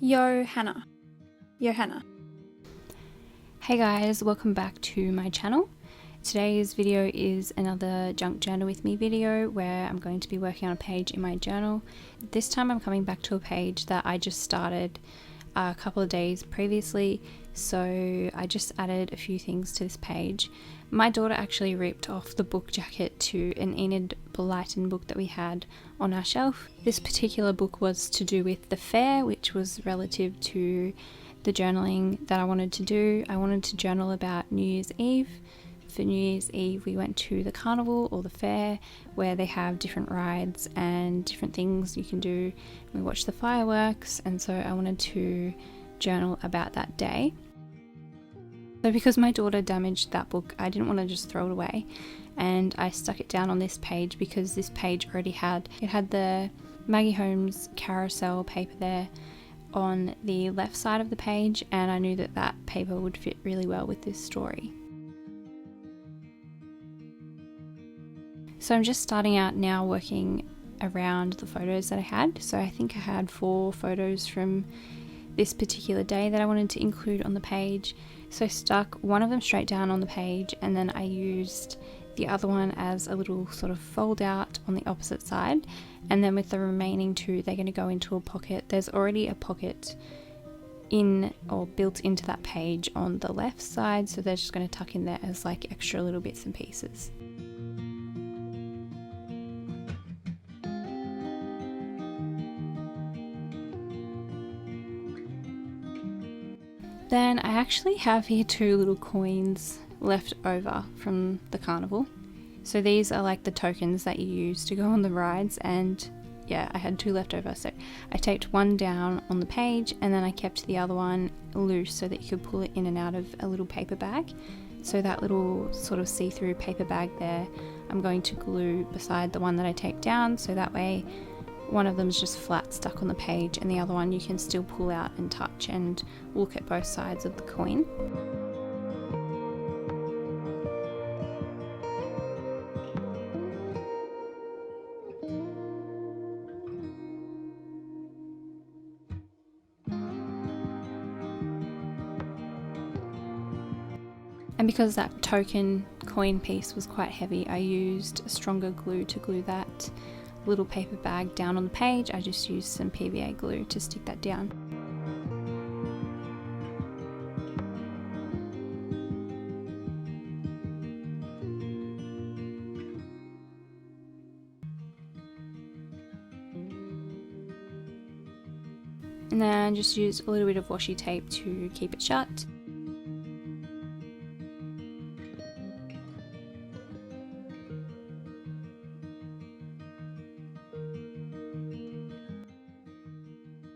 Johanna. Hey guys, welcome back to my channel. Today's video is another junk journal with me video where I'm going to be working on a page in my journal. This time I'm coming back to a page that I just started a couple of days previously, so I just added a few things to this page. My daughter actually ripped off the book jacket to an Enid Blyton book that we had on our shelf. This particular book was to do with the fair, which was relative to the journaling that I wanted to do. I wanted to journal about New Year's Eve. For New Year's Eve we went to the carnival or the fair where they have different rides and different things you can do. We watched the fireworks, and so I wanted to journal about that day. So because my daughter damaged that book, I didn't want to just throw it away, and I stuck it down on this page because this page already had the Maggie Holmes carousel paper there on the left side of the page, and I knew that that paper would fit really well with this story. So I'm just starting out now working around the photos that I had. So I think I had 4 photos from this particular day that I wanted to include on the page. So I stuck one of them straight down on the page, and then I used the other one as a little sort of fold out on the opposite side, and then with the remaining 2 they're going to go into a pocket. There's already a pocket in or built into that page on the left side, so they're just going to tuck in there as like extra little bits and pieces. Then I actually have here 2 little coins left over from the carnival. So these are like the tokens that you use to go on the rides, and yeah, I had 2 left over. So I taped one down on the page, and then I kept the other one loose so that you could pull it in and out of a little paper bag. So that little sort of see-through paper bag there, I'm going to glue beside the one that I taped down, so that way one of them is just flat stuck on the page, and the other one you can still pull out and touch and look at both sides of the coin. And because that token coin piece was quite heavy, I used a stronger glue to glue that little paper bag down on the page. I just used some PVA glue to stick that down. And then just use a little bit of washi tape to keep it shut.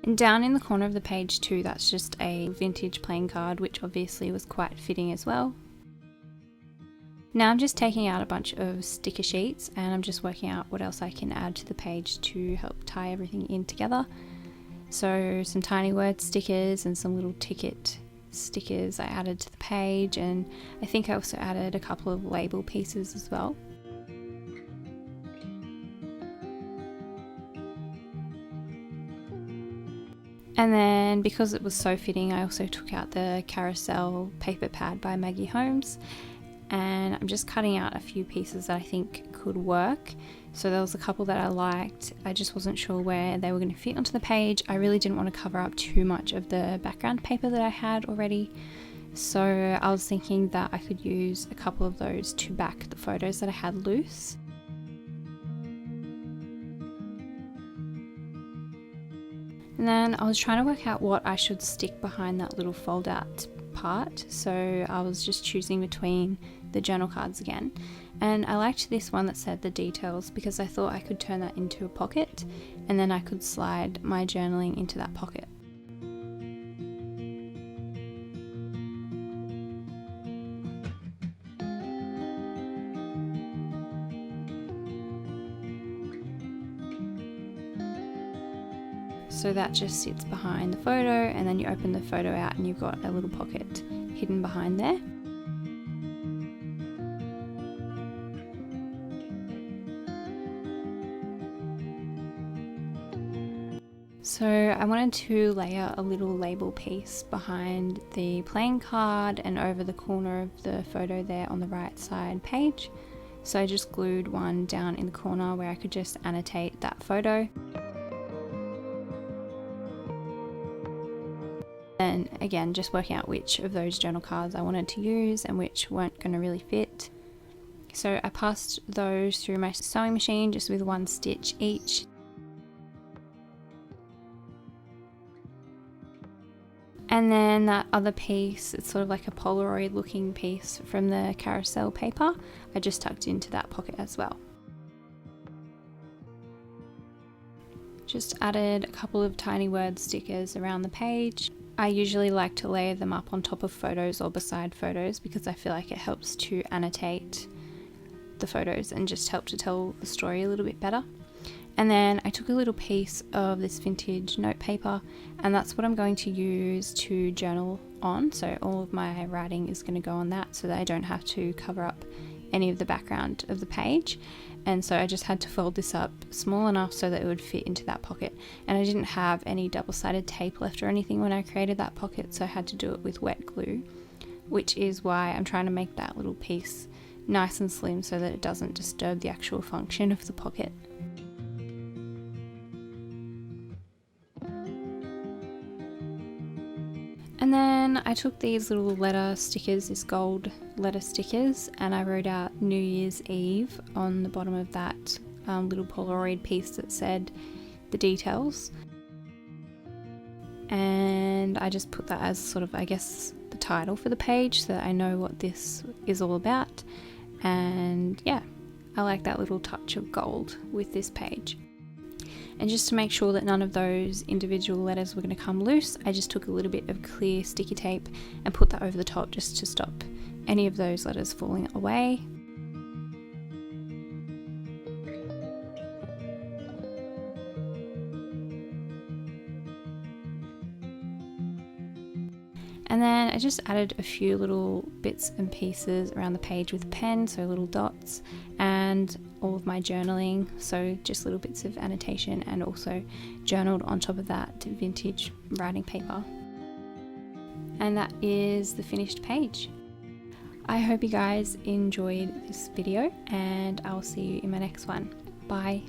And down in the corner of the page too, that's just a vintage playing card, which obviously was quite fitting as well. Now I'm just taking out a bunch of sticker sheets, and I'm just working out what else I can add to the page to help tie everything in together. So some tiny word stickers and some little ticket stickers I added to the page, and I think I also added a couple of label pieces as well. And then because it was so fitting, I also took out the carousel paper pad by Maggie Holmes, and I'm just cutting out a few pieces that I think could work. So there was a couple that I liked, I just wasn't sure where they were going to fit onto the page. I really didn't want to cover up too much of the background paper that I had already, so I was thinking that I could use a couple of those to back the photos that I had loose. And then I was trying to work out what I should stick behind that little fold out part, so I was just choosing between the journal cards again, and I liked this one that said the details because I thought I could turn that into a pocket, and then I could slide my journaling into that pocket. So that just sits behind the photo, and then you open the photo out and you've got a little pocket hidden behind there. So I wanted to layer a little label piece behind the playing card and over the corner of the photo there on the right side page. So I just glued one down in the corner where I could just annotate that photo. And again, just working out which of those journal cards I wanted to use and which weren't going to really fit. So I passed those through my sewing machine just with one stitch each. And then that other piece, it's sort of like a Polaroid looking piece from the carousel paper, I just tucked into that pocket as well. Just added a couple of tiny word stickers around the page. I usually like to layer them up on top of photos or beside photos because I feel like it helps to annotate the photos and just help to tell the story a little bit better. And then I took a little piece of this vintage note paper, and that's what I'm going to use to journal on. So all of my writing is going to go on that so that I don't have to cover up any of the background of the page. And so I just had to fold this up small enough so that it would fit into that pocket. And I didn't have any double-sided tape left or anything when I created that pocket, so I had to do it with wet glue, which is why I'm trying to make that little piece nice and slim so that it doesn't disturb the actual function of the pocket. And then I took these little letter stickers, this gold letter stickers, and I wrote out New Year's Eve on the bottom of that little Polaroid piece that said the details. And I just put that as sort of, I guess, the title for the page so that I know what this is all about. And yeah, I like that little touch of gold with this page. And just to make sure that none of those individual letters were going to come loose, I just took a little bit of clear sticky tape and put that over the top just to stop any of those letters falling away. And then I just added a few little bits and pieces around the page with a pen, so little dots, and all of my journaling, so just little bits of annotation, and also journaled on top of that vintage writing paper. And that is the finished page. I hope you guys enjoyed this video, and I'll see you in my next one. Bye.